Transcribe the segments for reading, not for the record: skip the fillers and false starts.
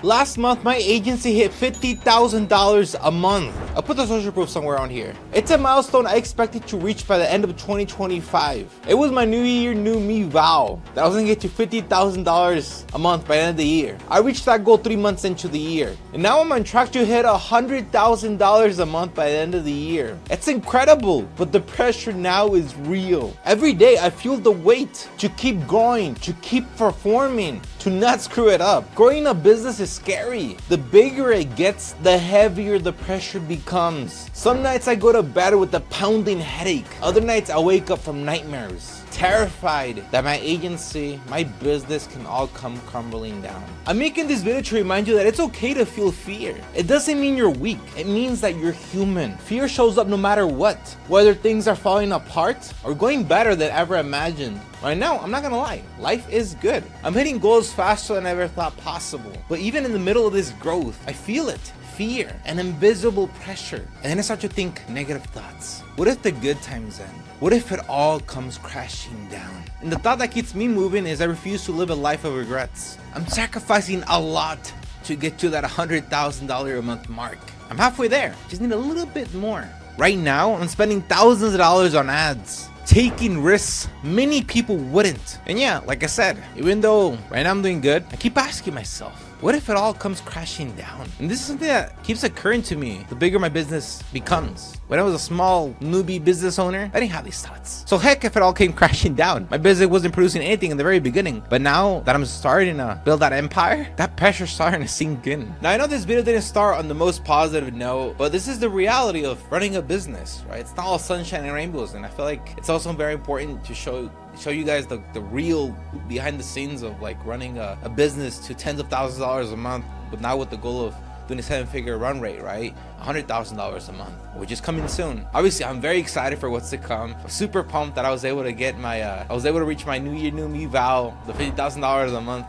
Last month, my agency hit $50,000 a month. I'll put the social proof somewhere on here. It's a milestone I expected to reach by the end of 2025. It was my new year, new me vow that I was gonna get to $50,000 a month by the end of the year. I reached that goal 3 months into the year. And now I'm on track to hit $100,000 a month by the end of the year. It's incredible, but the pressure now is real. Every day I feel the weight to keep going, to keep performing, to not screw it up. Growing a business is scary. The bigger it gets, the heavier the pressure becomes. Some nights I go to bed with a pounding headache. Other nights I wake up from nightmares, terrified that my agency, my business can all come crumbling down. I'm making this video to remind you that it's okay to feel fear. It doesn't mean you're weak. It means that you're human. Fear shows up no matter what, whether things are falling apart or going better than ever imagined. Right now, I'm not gonna lie, life is good. I'm hitting goals faster than I ever thought possible. But even in the middle of this growth, I feel it. Fear, an invisible pressure. And then I start to think negative thoughts. What if the good times end? What if it all comes crashing down? And the thought that keeps me moving is I refuse to live a life of regrets. I'm sacrificing a lot to get to that $100,000 a month mark. I'm halfway there, just need a little bit more. Right now, I'm spending thousands of dollars on ads, taking risks many people wouldn't. And yeah, like I said, even though right now I'm doing good, I keep asking myself, what if it all comes crashing down? And this is something that keeps occurring to me the bigger my business becomes. When I was a small newbie business owner, I didn't have these thoughts. So heck if it all came crashing down. My business wasn't producing anything in the very beginning. But now that I'm starting to build that empire, that pressure's starting to sink in. Now I know this video didn't start on the most positive note, but this is the reality of running a business, right? It's not all sunshine and rainbows. And I feel like it's also very important to show you guys the real behind the scenes of like running a business to tens of thousands of dollars a month, but now with the goal of doing a 7-figure run rate, right? $100,000 a month, which is coming soon. Obviously, I'm very excited for what's to come. I'm super pumped that I was able to get my, I was able to reach my new year, new me vow, the $50,000 a month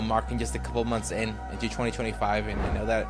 mark in just a couple months into 2025. And I know that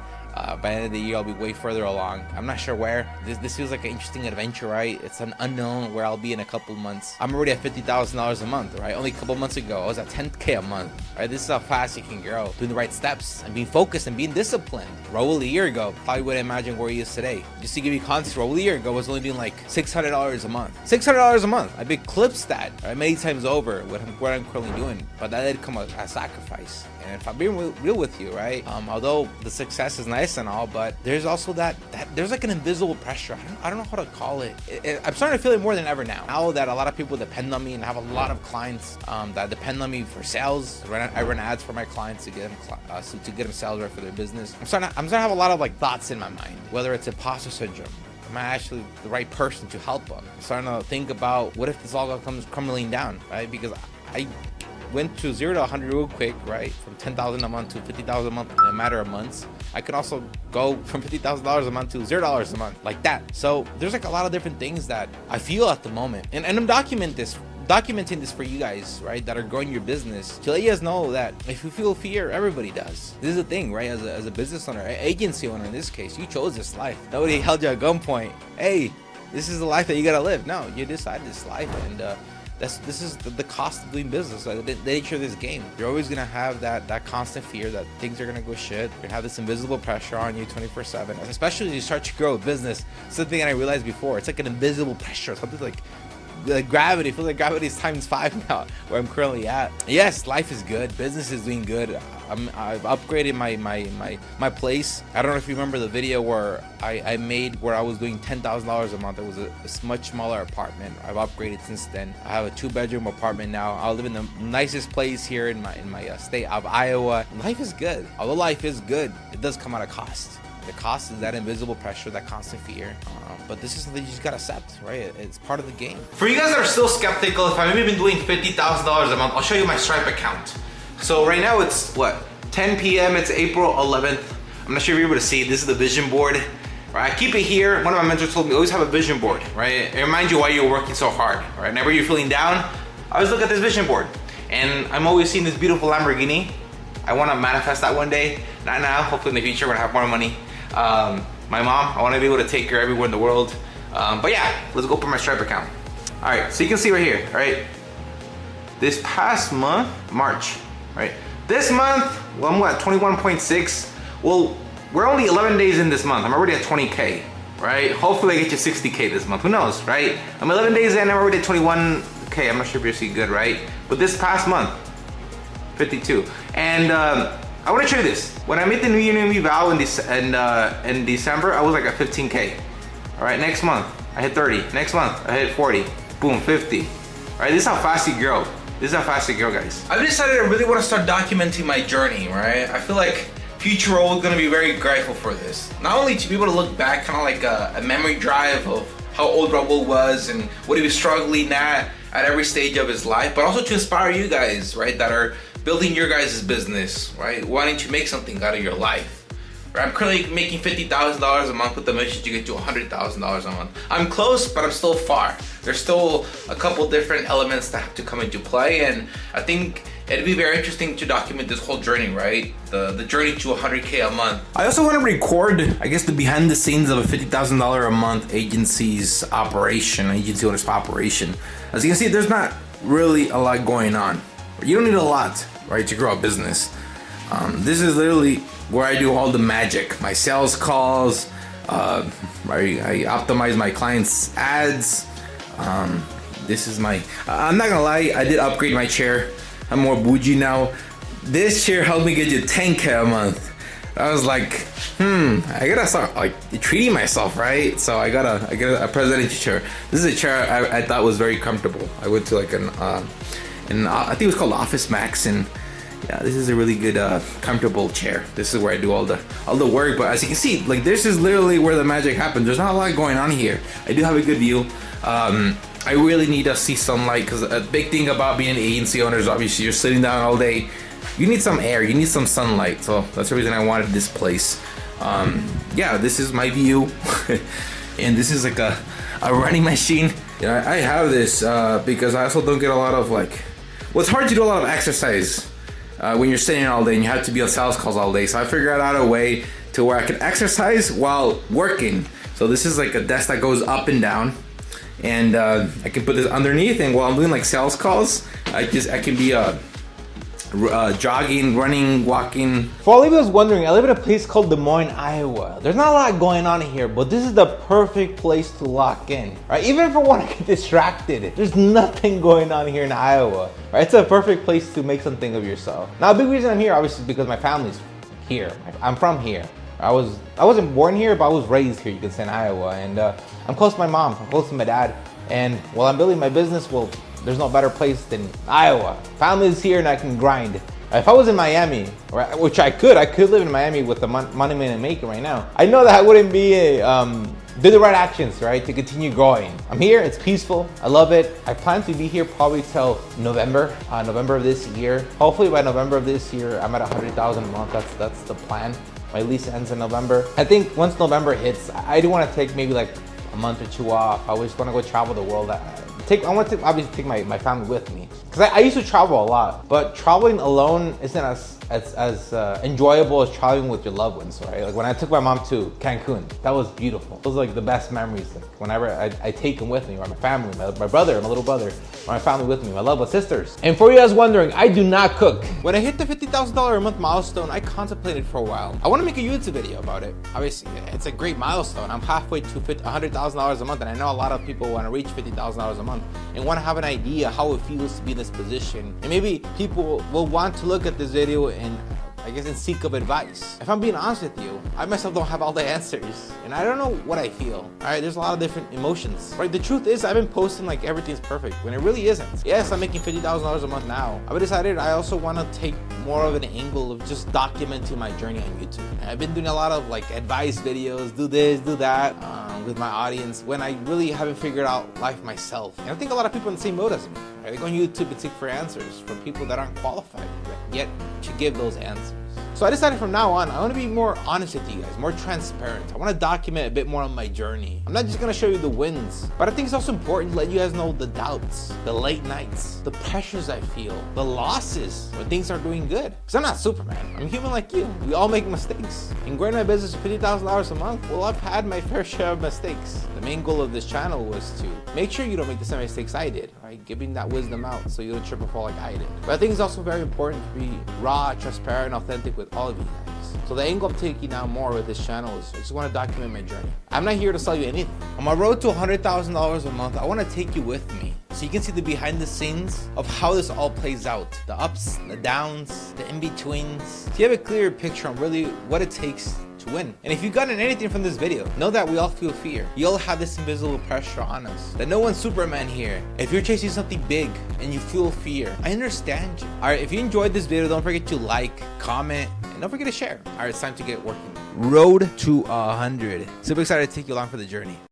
by the end of the year, I'll be way further along. I'm not sure where. This feels like an interesting adventure, right? It's an unknown where I'll be in a couple months. I'm already at $50,000 a month, right? Only a couple months ago, I was at $10K a month, right? This is how fast you can grow. Doing the right steps and being focused and being disciplined. Raul a year ago probably wouldn't imagine where he is today. Just to give you context, Raul a year ago was only doing like $600 a month. $600 a month. I've eclipsed that, right, many times over what I'm currently doing, but that did come at a sacrifice. And if I'm being real with you, right? Although the success is nice and all, but there's also that there's like an invisible pressure. I don't know how to call it. I'm starting to feel it more than ever now. Now that a lot of people depend on me, and I have a lot of clients that depend on me for sales. I run ads for my clients to get them sales right for their business. I'm starting to have a lot of like thoughts in my mind, whether it's imposter syndrome. Am I actually the right person to help them? I'm starting to think about what if this all comes crumbling down, right? Because I went to 0 to 100 real quick, right? From 10,000 a month to 50,000 a month in a matter of months. I could also go from $50,000 a month to $0 a month, like that. So there's like a lot of different things that I feel at the moment, and I'm documenting this for you guys, right, that are growing your business, to let you guys know that if you feel fear, everybody does. This is the thing, right? As a business owner, agency owner in this case, you chose this life. Nobody held you at gunpoint. Hey, this is the life that you gotta live. No, you decided this life, and this is the cost of doing business, like the nature of this game. You're always gonna have that constant fear that things are gonna go shit. You're gonna have this invisible pressure on you 24/7, especially as you start to grow a business. Something that I realized before, it's like an invisible pressure, something like gravity. Feels like gravity is ×5 now where I'm currently at. Yes, life is good, business is doing good. I've upgraded my place. I don't know if you remember the video where I made where I was doing $10,000 a month. It was a much smaller apartment. I've upgraded since then. I have a 2-bedroom apartment now. I live in the nicest place here in my state of Iowa. Life is good. Although life is good, it does come at a cost. The cost is that invisible pressure, that constant fear. But this is something you just gotta accept, right? It's part of the game. For you guys that are still skeptical, if I've maybe been doing $50,000 a month, I'll show you my Stripe account. So right now it's what, 10 p.m. It's April 11th. I'm not sure if you're able to see. This is the vision board. Right, I keep it here. One of my mentors told me always have a vision board, right? It reminds you why you're working so hard, right? Whenever you're feeling down, I always look at this vision board, and I'm always seeing this beautiful Lamborghini. I want to manifest that one day. Not now. Hopefully in the future when I have more money. My mom, I want to be able to take her everywhere in the world. But yeah, let's go open my Stripe account. All right, so you can see right here, right? This past month, March, right? This month, well, I'm at 21.6. Well, we're only 11 days in this month. I'm already at 20K, right? Hopefully I get you 60K this month. Who knows, right? I'm 11 days in, I'm already at 21K. I'm not sure if you're seeing good, right? But this past month, 52. And I want to show you this. When I made the New Year, New Me vow in December, I was like at 15K. All right, next month, I hit 30. Next month, I hit 40. Boom, 50. All right, this is how fast you grow. This is how fast you grow, guys. I've decided I really want to start documenting my journey, right? I feel like future Raul is gonna be very grateful for this. Not only to be able to look back, kind of like a memory drive of how old Raul was and what he was struggling at every stage of his life, but also to inspire you guys, right, that are building your guys' business, right, wanting to make something out of your life. Right? I'm currently making $50,000 a month with the mission to get to $100,000 a month. I'm close, but I'm still far. There's still a couple different elements that have to come into play, and I think it'd be very interesting to document this whole journey, right? The journey to 100K a month. I also want to record, I guess, the behind the scenes of a $50,000 a month agency ownership operation. As you can see, there's not really a lot going on. You don't need a lot, right, to grow a business. This is literally where I do all the magic. My sales calls, I optimize my clients' ads. This is my, I'm not gonna lie, I did upgrade my chair. I'm more bougie now. This chair helped me get you 10K a month. I was like, I gotta start like treating myself, right? So I got a presidential chair. This is a chair I thought was very comfortable. I went to like I think it was called Office Max, and yeah, this is a really good comfortable chair. This is where I do all the work. But as you can see, like this is literally where the magic happens. There's not a lot going on here. I do have a good view. I really need to see sunlight, because a big thing about being an agency owner is obviously you're sitting down all day. You need some air, you need some sunlight. So that's the reason I wanted this place. Yeah, this is my view. And this is like a running machine. You know, I have this because I also don't get a lot of well, it's hard to do a lot of exercise when you're sitting all day and you have to be on sales calls all day. So I figured out a way to where I can exercise while working. So this is like a desk that goes up and down. And I can put this underneath, and while I'm doing like sales calls, I can be jogging, running, walking. For all of you guys wondering, I live in a place called Des Moines, Iowa. There's not a lot going on here, but this is the perfect place to lock in, right? Even if I want to get distracted, there's nothing going on here in Iowa, right? It's a perfect place to make something of yourself. Now, a big reason I'm here, obviously, is because my family's here. I'm from here. I wasn't born here, but I was raised here, you can say, in Iowa. And I'm close to my mom, I'm close to my dad. And while I'm building my business, well, there's no better place than Iowa. Family's here and I can grind. If I was in Miami, which I could live in Miami with the money I'm making right now. I know that I wouldn't be do the right actions, right, to continue growing. I'm here, it's peaceful, I love it. I plan to be here probably till November of this year. Hopefully by November of this year, I'm at 100,000 a month. That's the plan. My lease ends in November. I think once November hits, I do want to take maybe like a month or two off. I just want to go travel the world. I want to obviously take my family with me, because I used to travel a lot, but traveling alone isn't as enjoyable as traveling with your loved ones, right? Like when I took my mom to Cancun, that was beautiful. Those are like the best memories. Like whenever I take them with me, or my family, my brother, my little brother, or my family with me, my loved sisters. And for you guys wondering, I do not cook. When I hit the $50,000 a month milestone, I contemplated for a while. I want to make a YouTube video about it. Obviously, it's a great milestone. I'm halfway to $100,000 a month, and I know a lot of people want to reach $50,000 a month and want to have an idea how it feels to be in this position. And maybe people will want to look at this video and I guess in seek of advice. If I'm being honest with you, I myself don't have all the answers, and I don't know what I feel. All right, there's a lot of different emotions. Right, the truth is I've been posting like everything's perfect when it really isn't. Yes, I'm making $50,000 a month now. I've decided I also want to take more of an angle of just documenting my journey on YouTube. And I've been doing a lot of like advice videos, do this, do that, with my audience, when I really haven't figured out life myself. And I think a lot of people in the same boat as me. Right? They go on YouTube and seek for answers from people that aren't qualified yet to give those answers. So I decided from now on, I want to be more honest with you guys, more transparent. I want to document a bit more on my journey. I'm not just going to show you the wins, but I think it's also important to let you guys know the doubts, the late nights, the pressures I feel, the losses when things aren't doing good. Because I'm not Superman. I'm human like you. We all make mistakes. In growing my business to $50,000 a month, well, I've had my fair share of mistakes. The main goal of this channel was to make sure you don't make the same mistakes I did, right? Giving that wisdom out so you don't trip and fall like I did. But I think it's also very important to be raw, transparent, authentic with all of you guys. So the angle I'm taking now more with this channel is I just want to document my journey. I'm not here to sell you anything. On my road to $100,000 a month, I want to take you with me so you can see the behind the scenes of how this all plays out. The ups, the downs, the in-betweens. So you have a clearer picture on really what it takes to win. And if you've gotten anything from this video, know that we all feel fear. We all have this invisible pressure on us. That no one's Superman here. If you're chasing something big and you feel fear, I understand you. Alright, if you enjoyed this video, don't forget to like, comment, and don't forget to share. Alright, it's time to get working. Road to 100. Super excited to take you along for the journey.